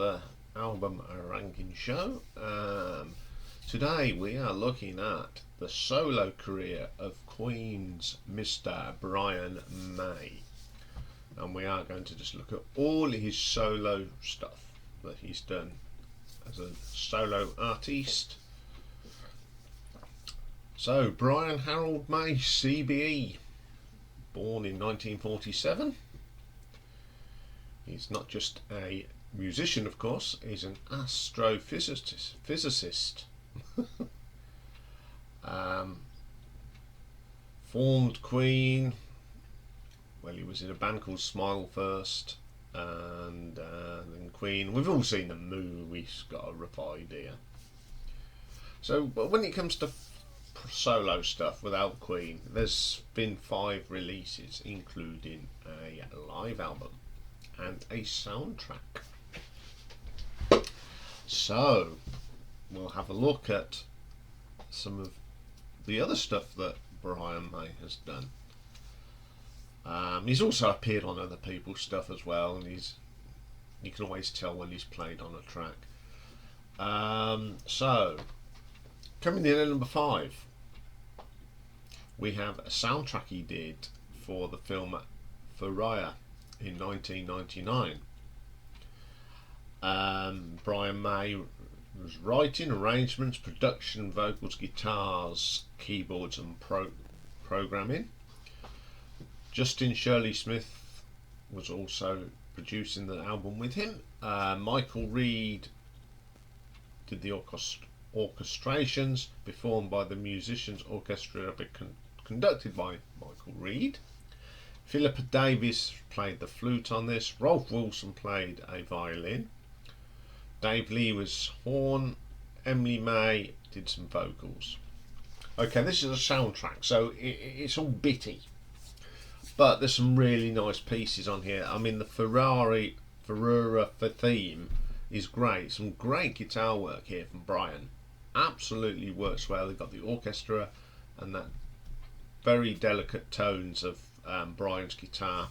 another album ranking show. Today we are looking at the solo career of Queen's Mr. Brian May, and we are going to just look at all his solo stuff that he's done as a solo artiste. So, Brian Harold May, CBE, born in 1947. He's not just a musician, of course, he's an astrophysicist. Formed Queen. Well, he was in a band called Smile first, and then Queen. We've all seen the movie, got a rough idea. So, but when it comes to solo stuff without Queen, there's been 5 releases, including a live album and a soundtrack. So we'll have a look at some of the other stuff that Brian May has done. He's also appeared on other people's stuff as well, and you can always tell when he's played on a track. So coming in at number 5, we have a soundtrack he did for the film Furia in 1999. Brian May was writing, arrangements, production, vocals, guitars, keyboards and programming. Justin Shirley Smith was also producing the album with him. Michael Reed did the orchestrations, performed by the Musicians Orchestra, conducted by Michael Reed. Philippa Davis played the flute on this. Rolf Wilson played a violin. Dave Lee was horn. Emily May did some vocals. Okay, this is a soundtrack, so it's all bitty, but there's some really nice pieces on here. I mean, the Furia theme is great. Some great guitar work here from Brian. Absolutely works well. They've got the orchestra and that very delicate tones of Brian's guitar.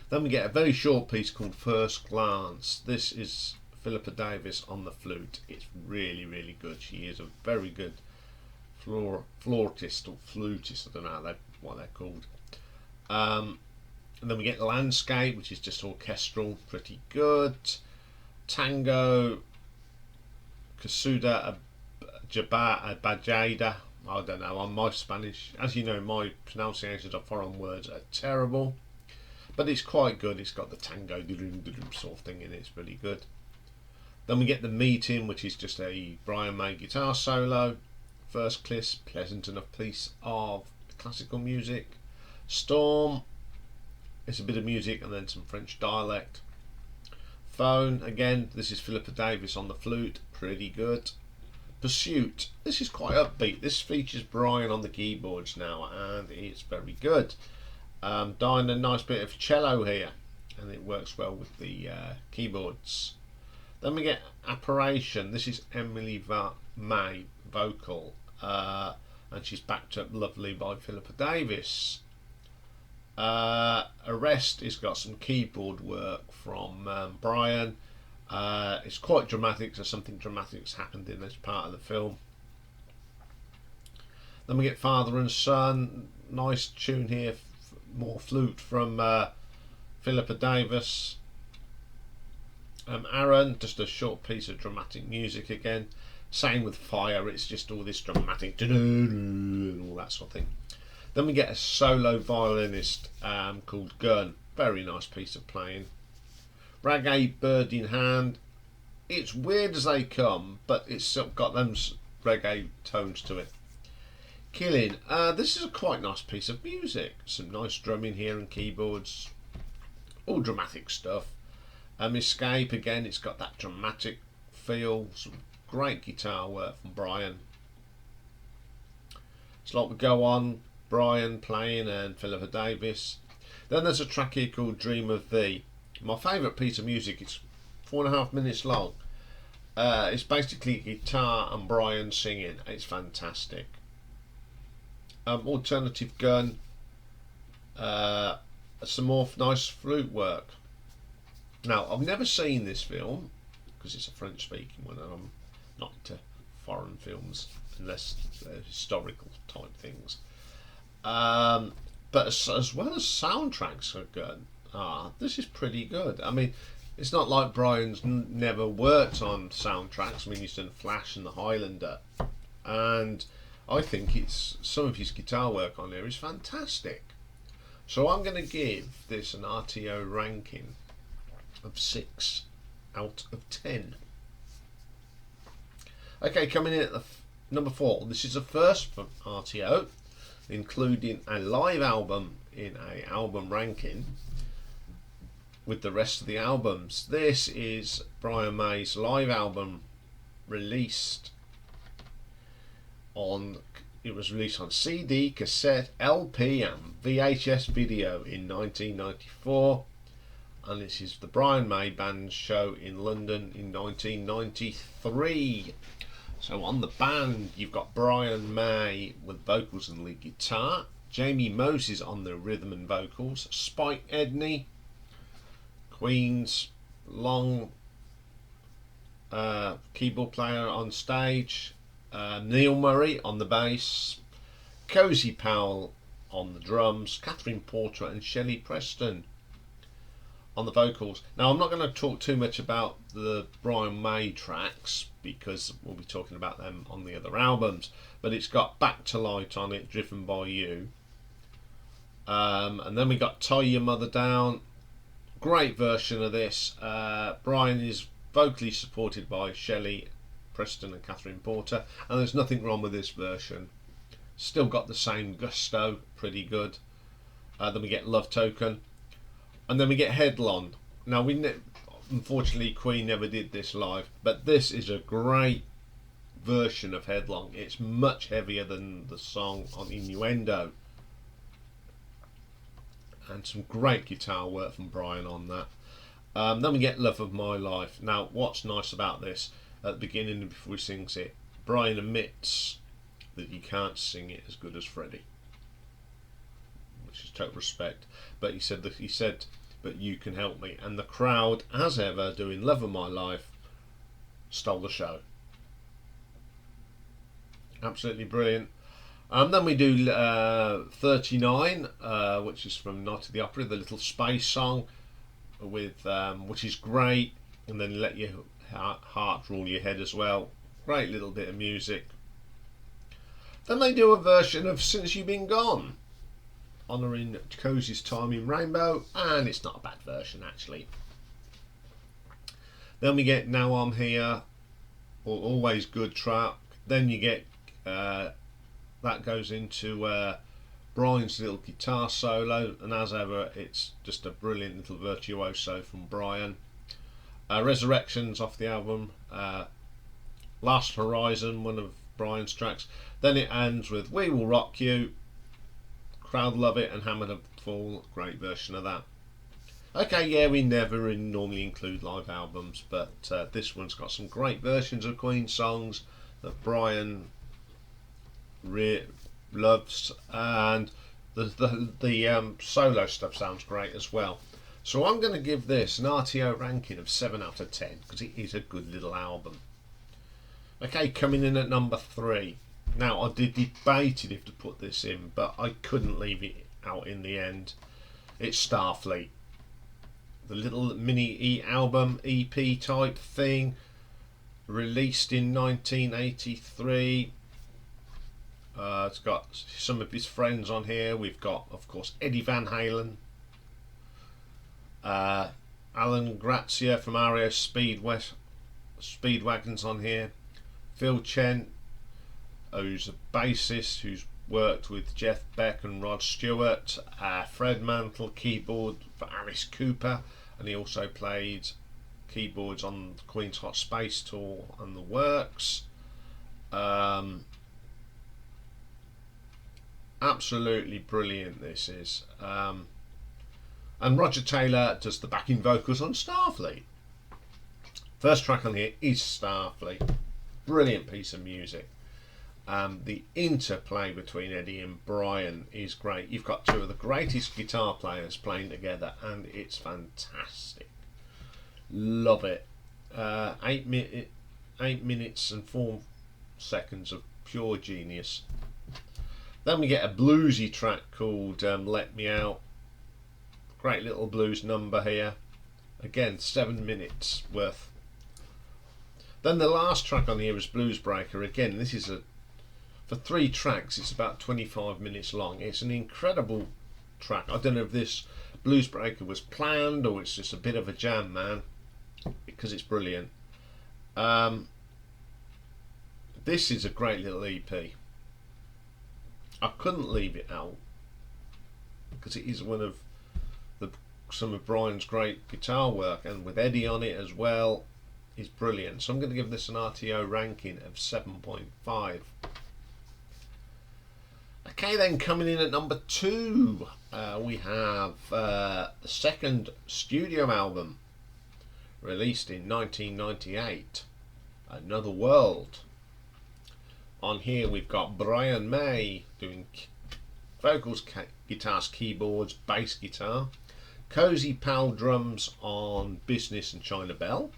Then we get a very short piece called First Glance. This is Philippa Davis on the flute. It's really, really good. She is a very good flautist or flutist. I don't know what they're called. And then we get Landscape, which is just orchestral, pretty good. Tango, Kasuda Bajada. I don't know, on my Spanish, as you know, my pronunciations of foreign words are terrible, but it's quite good. It's got the tango sort of thing in it. It's really good. Then we get The Meeting, which is just a Brian May guitar solo. First Kiss, pleasant enough piece of classical music. Storm, it's a bit of music and then some French dialect. Phone, again, this is Philippa Davis on the flute, pretty good. Pursuit, this is quite upbeat. This features Brian on the keyboards now, and it's very good. Dying a nice bit of cello here, and it works well with the keyboards. Then we get Apparition. This is Emily May vocal, and she's backed up lovely by Philippa Davis. Arrest has got some keyboard work from Brian. It's quite dramatic, so something dramatic's happened in this part of the film. Then we get Father and Son, nice tune here, more flute from Philippa Davis. Aaron, just a short piece of dramatic music again. Same with Fire, it's just all this dramatic and all that sort of thing. Then we get a solo violinist called Gunn, very nice piece of playing. Reggae, Bird in Hand. It's weird as they come, but it's still got them reggae tones to it. Killing. This is a quite nice piece of music. Some nice drumming here and keyboards. All dramatic stuff. Escape, again, it's got that dramatic feel. Some great guitar work from Brian. It's like we go on, Brian playing and Philippa Davis. Then there's a track here called Dream of Thee. My favourite piece of music. It's 4.5 minutes long. It's basically guitar and Brian singing. It's fantastic. Alternative Gun. Some more nice flute work. Now, I've never seen this film because it's a French-speaking one, and I'm not into foreign films unless they're historical type things. But as well as soundtracks are good, this is pretty good. I mean, it's not like Brian's never worked on soundtracks. I mean, he's done Flash and The Highlander, and I think it's some of his guitar work on there is fantastic. So I'm going to give this an RTO ranking of 6 out of 10. Okay, coming in at the number 4. This is the first from RTO, including a live album in a album ranking with the rest of the albums. This is Brian May's live album released on, it was released on CD, cassette, LP and VHS video in 1994, and this is the Brian May Band's show in London in 1993. So on the band you've got Brian May with vocals and lead guitar, Jamie Moses on the rhythm and vocals, Spike Edney, Queen's long keyboard player on stage, Neil Murray on the bass, Cozy Powell on the drums, Catherine Porter and Shelley Preston on the vocals. Now, I'm not going to talk too much about the Brian May tracks because we'll be talking about them on the other albums, but it's got Back to Light on it, Driven by You, and then we got Tie Your Mother Down. Great version of this. Brian is vocally supported by Shelley Preston and Catherine Porter, and there's nothing wrong with this version. Still got the same gusto, pretty good. Then we get Love Token, and then we get Headlong. Now, unfortunately Queen never did this live, but this is a great version of Headlong. It's much heavier than the song on Innuendo, and some great guitar work from Brian on that. Then we get Love of My Life. Now, what's nice about this, at the beginning before he sings it, Brian admits that he can't sing it as good as Freddie, which is total respect. But he said, but you can help me. And the crowd, as ever, doing Love of My Life, stole the show. Absolutely brilliant. Then we do 39, which is from Night of the Opera, the little space song, with which is great. And then Let Your Heart Rule Your Head as well. Great little bit of music. Then they do a version of Since You've Been Gone, honouring Cozy's time in Rainbow, and it's not a bad version actually. Then we get Now I'm Here, always good track. Then you get that goes into Brian's little guitar solo, and as ever it's just a brilliant little virtuoso from Brian. Resurrections off the album, Last Horizon, one of Brian's tracks. Then it ends with We Will Rock You, crowd love it, and Hammer to Fall, great version of that. Okay, yeah, we never normally include live albums, but this one's got some great versions of Queen songs that Brian loves, and the solo stuff sounds great as well. So I'm going to give this an RTO ranking of 7 out of 10 because it is a good little album. Okay, coming in at number 3. Now, I did debated if to put this in, but I couldn't leave it out in the end. It's Starfleet, the little mini album EP type thing, released in 1983. It's got some of his friends on here. We've got, of course, Eddie Van Halen, Alan Grazia from REO Speedwagon's on here, Phil Chen, who's a bassist who's worked with Jeff Beck and Rod Stewart, Fred Mantle keyboard for Alice Cooper, and he also played keyboards on the Queen's Hot Space Tour and the works. Absolutely brilliant this is. And Roger Taylor does the backing vocals on Starfleet. First track on here is Starfleet. Brilliant piece of music. The interplay between Eddie and Brian is great. You've got two of the greatest guitar players playing together, and it's fantastic. Love it. 8 minutes and 4 seconds of pure genius. Then we get a bluesy track called Let Me Out. Great little blues number here. Again, 7 minutes worth. Then the last track on here is Blues Breaker. Again, this is for 3 tracks, it's about 25 minutes long. It's an incredible track. I don't know if this Blues Breaker was planned or it's just a bit of a jam, man, because it's brilliant. This is a great little EP. I couldn't leave it out because it is one of some of Brian's great guitar work, and with Eddie on it as well, is brilliant. So I'm going to give this an RTO ranking of 7.5. Okay, then coming in at number 2, we have the second studio album released in 1998, Another World. On here we've got Brian May doing vocals, guitars, keyboards, bass guitar. Cozy Pal drums on Business and China Bell.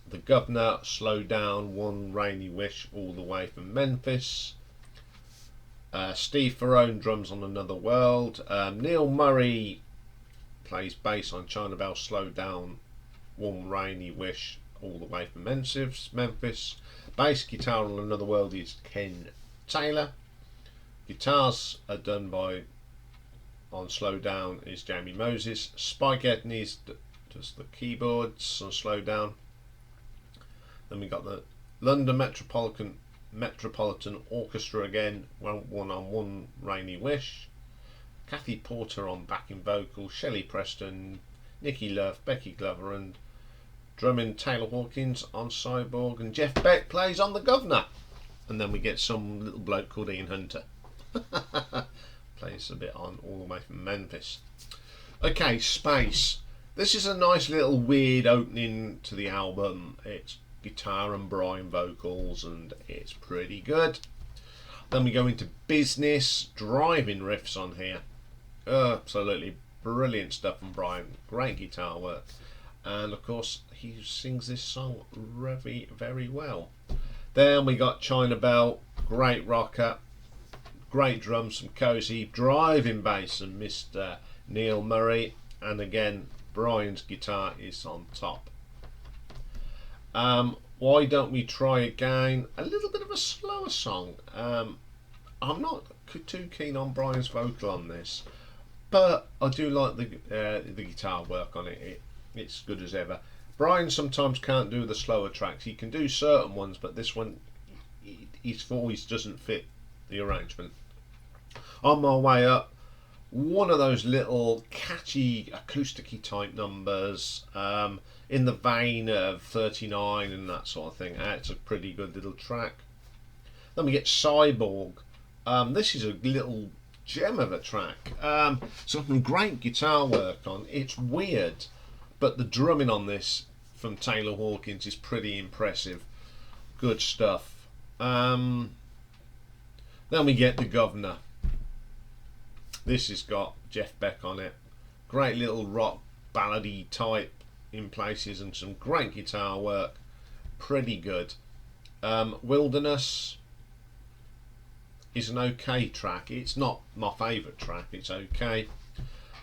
The Governor, Slow Down, One Rainy Wish, all the way from Memphis. Steve Ferrone drums on Another World. Neil Murray plays bass on China Bell, Slow Down, One Rainy Wish, all the way from Memphis. Bass guitar on Another World is Ken Taylor. Guitars are done by on Slow Down is Jamie Moses. Spike Edney does the keyboards on Slow Down. Then we got the London Metropolitan Orchestra again, one on One Rainy Wish. Kathy Porter on backing vocals. Shelley Preston, Nikki Love, Becky Glover, and drumming Taylor Hawkins on Cyborg, and Jeff Beck plays on The Governor. And then we get some little bloke called Ian Hunter. Plays a bit on all the way from Memphis. Okay, Space. This is a nice little weird opening to the album. It's guitar and Brian vocals, and it's pretty good. Then we go into Business, driving riffs on here. Absolutely brilliant stuff from Brian. Great guitar work. And of course, he sings this song very, very well. Then we got China Bell, great rocker. Great drums from Cozy, driving bass and Mr. Neil Murray, and again Brian's guitar is on top. Why Don't We Try Again? A little bit of a slower song. I'm not too keen on Brian's vocal on this, but I do like the guitar work on it. It's good as ever. Brian sometimes can't do the slower tracks. He can do certain ones, but this one he always doesn't fit the arrangement. On My Way Up, one of those little catchy acoustic-y type numbers, in the vein of 39 and that sort of thing. It's a pretty good little track. Then we get Cyborg. This is a little gem of a track. Some great guitar work on. It's weird, but the drumming on this from Taylor Hawkins is pretty impressive. Good stuff. Then we get The Governor. This has got Jeff Beck on it. Great little rock ballady type in places, and some great guitar work. Pretty good. Wilderness is an okay track. It's not my favourite track. It's okay.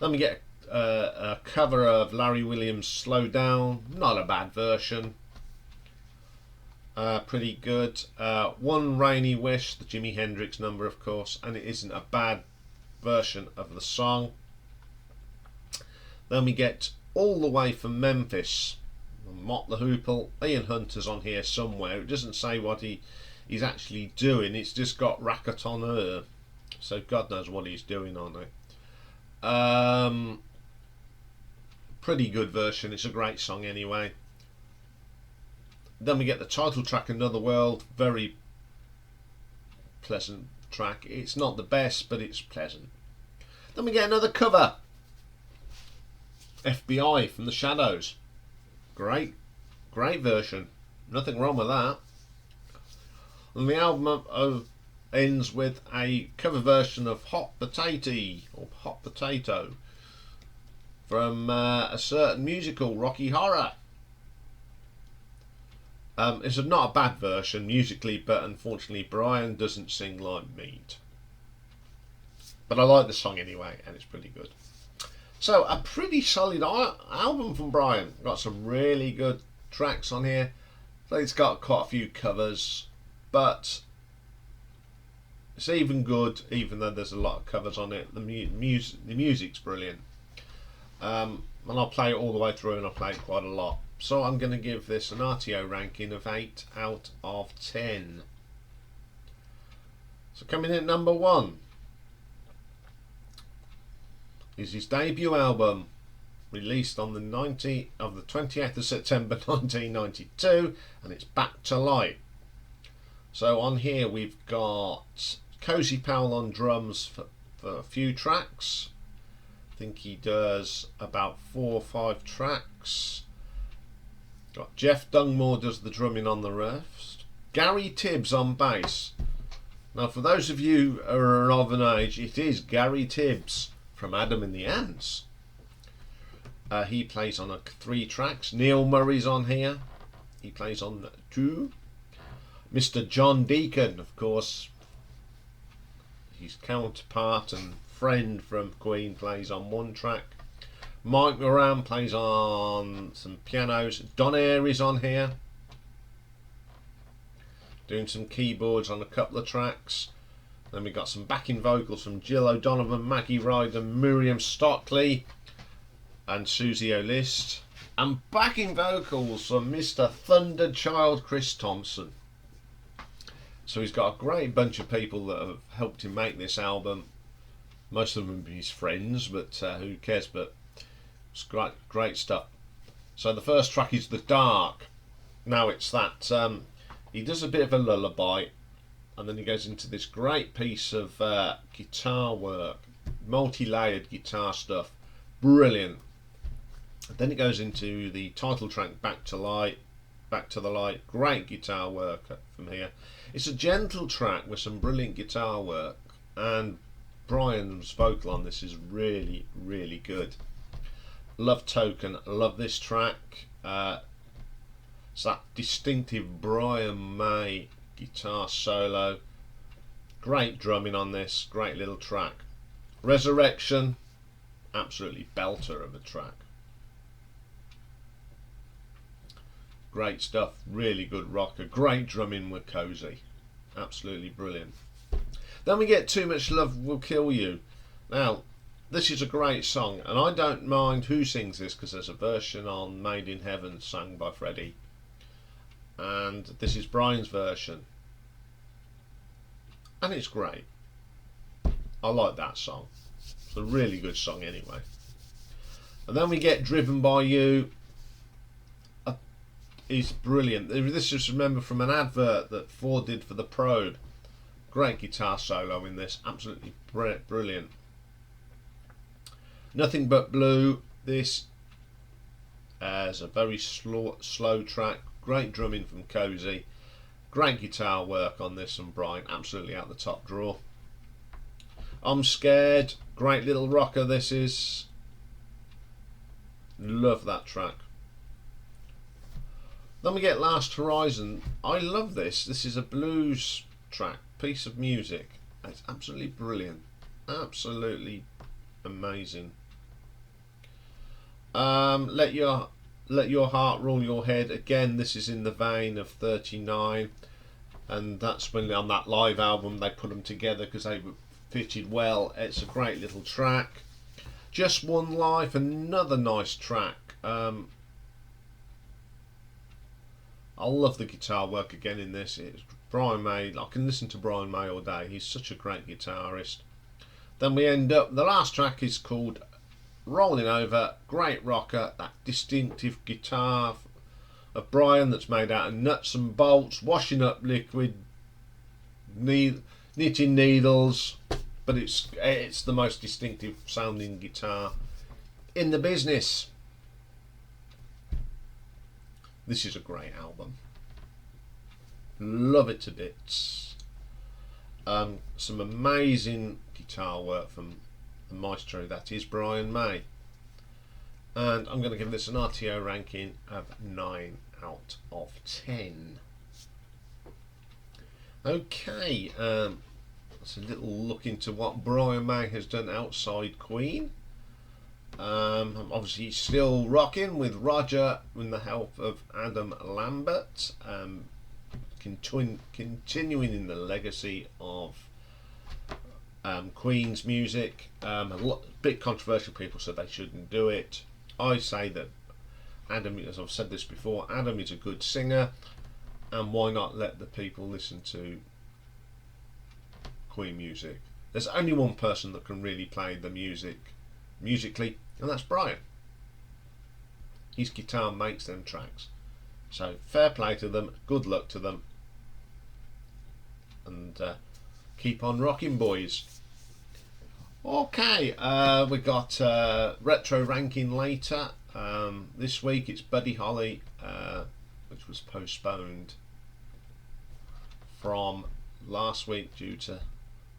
Then we get a cover of Larry Williams' Slow Down. Not a bad version. Pretty good. One Rainy Wish, the Jimi Hendrix number, of course, and it isn't a bad version of the song. Then we get All the Way from Memphis, Mott the Hoople. Ian Hunter's on here somewhere. It doesn't say what he's actually doing. It's just got Racketonner, so God knows what he's doing on it. Pretty good version. It's a great song anyway. Then we get the title track, Another World. Very pleasant track. It's not the best, but it's pleasant. Then we get another cover, FBI from the Shadows. Great version. Nothing wrong with that. And the album ends with a cover version of Hot Potato from a certain musical, Rocky Horror. It's not a bad version musically, but unfortunately Brian doesn't sing like Mead. But I like the song anyway, and it's pretty good. So a pretty solid album from Brian. Got some really good tracks on here. It's got quite a few covers, but it's even good, even though there's a lot of covers on it. The music's brilliant. And I'll play it all the way through, and I'll play it quite a lot. So I'm going to give this an RTO ranking of 8 out of 10. So coming in at number 1 is his debut album, released on the 20th of September 1992, and it's Back to Light. So on here we've got Cozy Powell on drums for a few tracks. I think he does about 4 or 5 tracks. Got Jeff Dungmore does the drumming on the rest. Gary Tibbs on bass. Now for those of you who are of an age, it is Gary Tibbs from Adam and the Ants. He plays on 3 tracks. Neil Murray's on here. He plays on 2. Mr. John Deacon, of course, his counterpart and friend from Queen, plays on 1 track. Mike Moran plays on some pianos. Don Airey's on here, doing some keyboards on a couple of tracks. Then we got some backing vocals from Jill O'Donovan, Maggie Ryder, Miriam Stockley and Susie O'List, and backing vocals from Mr. Thunderchild Chris Thompson. So he's got a great bunch of people that have helped him make this album. Most of them are his friends, but who cares? But it's great stuff. So the first track is The Dark. Now it's that he does a bit of a lullaby, and then he goes into this great piece of guitar work, multi-layered guitar stuff, brilliant. Then it goes into the title track, Back to the Light, great guitar work from here. It's a gentle track with some brilliant guitar work, and Brian's vocal on this is really, really good. Love Token, love this track. It's that distinctive Brian May guitar solo. Great drumming on this, great little track. Resurrection, absolutely belter of a track. Great stuff, really good rocker, great drumming with Cozy, absolutely brilliant. Then we get Too Much Love Will Kill You. Now this is a great song, and I don't mind who sings this because there's a version on Made in Heaven sung by Freddie, and this is Brian's version, and it's great. I like that song. It's a really good song anyway. And then we get Driven by You. It's brilliant. This is, remember, from an advert that Ford did for the Probe. Great guitar solo in this, absolutely brilliant. Nothing But Blue. This is a very slow track. Great drumming from Cozy. Great guitar work on this from Brian, absolutely out the top drawer. I'm Scared, great little rocker this is. Love that track. Then we get Last Horizon. I love this. This is a blues track, piece of music. It's absolutely brilliant. Absolutely amazing. Let Your Heart Rule Your Head. Again, this is in the vein of 39. And that's when on that live album they put them together because they fitted well. It's a great little track. Just One Life, another nice track. I love the guitar work again in this. It's Brian May. I can listen to Brian May all day. He's such a great guitarist. Then we end up, the last track is called Rolling Over. Great rocker. That distinctive guitar of Brian that's made out of nuts and bolts, washing up liquid, knitting needles, but it's the most distinctive sounding guitar in the business. This is a great album. Love it to bits. Some amazing guitar work from the maestro that is Brian May. And I'm going to give this an RTO ranking of 9 out of 10. Okay, that's a little look into what Brian May has done outside Queen. Obviously, he's still rocking with Roger with the help of Adam Lambert, continuing in the legacy of Queen's music. A bit controversial. People said they shouldn't do it. I say that Adam, as I've said this before, Adam is a good singer, and why not let the people listen to Queen music? There's only one person that can really play the music musically, and that's Brian. His guitar makes them tracks. So fair play to them, good luck to them, and keep on rocking, boys. Okay, we got retro ranking later. This week it's Buddy Holly, which was postponed from last week due to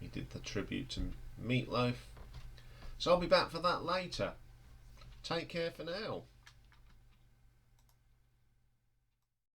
we did the tribute to Meatloaf. So I'll be back for that later. Take care for now.